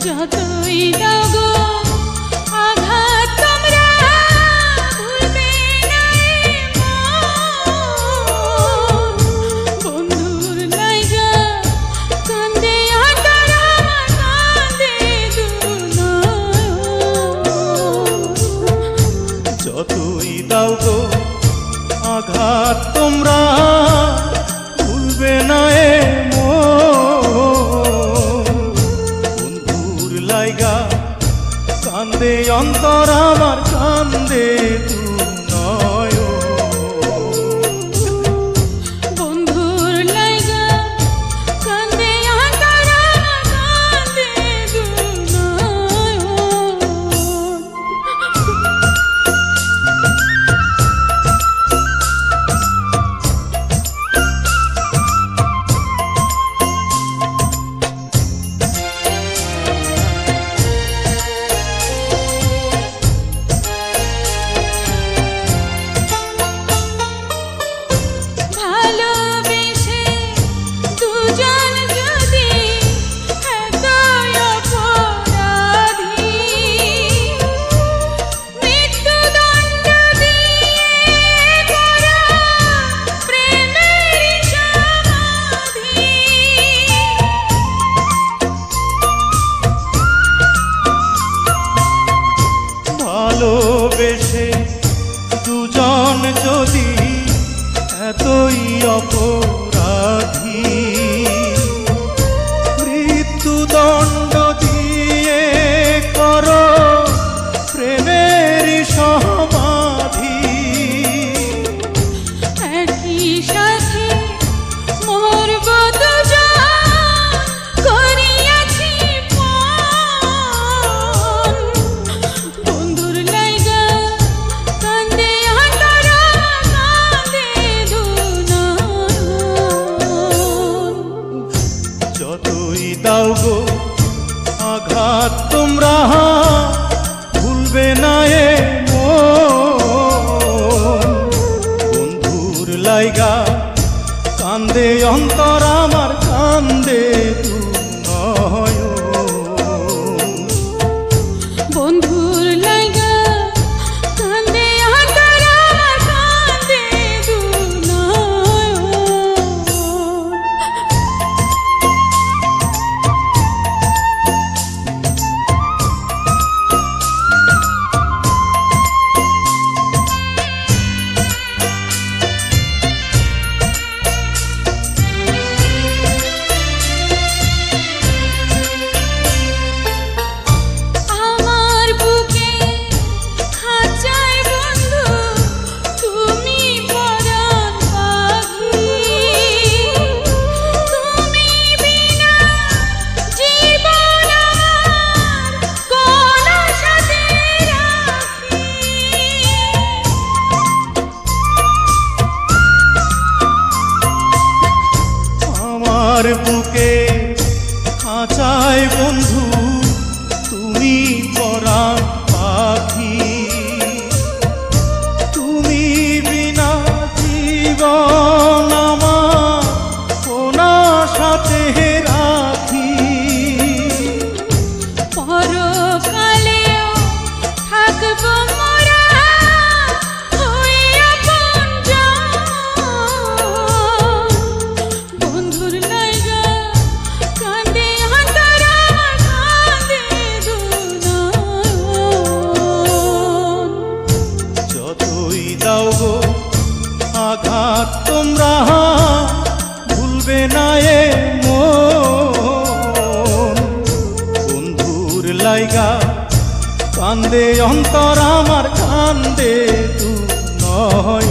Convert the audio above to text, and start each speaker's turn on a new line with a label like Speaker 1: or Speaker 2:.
Speaker 1: যতই দাও গো আঘাত তোমরা ভুলবে না বন্ধুর লাইগা কান্দে আতর আমার কান্দে
Speaker 2: যতই দাও গো আঘাত তোমরা ভুলবে না বন্ধুর লাইগা কান্দে অন্তর আমার কান্দে
Speaker 1: বন্ধুর লাইগা কান্দে অন্তর আমার কান্দে
Speaker 2: ভালোবেসে দুজন যদি এতই অপরাধী মৃত্যুদণ্ড দিয়ে করো প্রেমের সমাধি
Speaker 1: একই সাথে মরব দুজন করিয়াছি পণ বন্ধুর লাইগা কান্দে অন্তর কান্দে
Speaker 2: যতই দাও গো আঘাত তোমরা ভুলবে না বন্ধুর লাইগা কান্দে অন্তর আমার কান্দে
Speaker 1: বন্ধুর লাইগা কান্দে অন্তর আমার কান্দে
Speaker 2: আমার বুকে খাঁচায় বন্ধু তুমি পরাণ পাখি তুমি বিনা জীবন আমার কোন সাথে রাখি
Speaker 1: পরকালেও থাকব মোরা হইয়া বন্ধুর লাইগা কান্দে অন্তর আমার কান্দে
Speaker 2: যতই দাও গো আঘাত তোমরা ভুলবে না বন্ধুর লাইগা কান্দে অন্তর আমার কান্দে নয়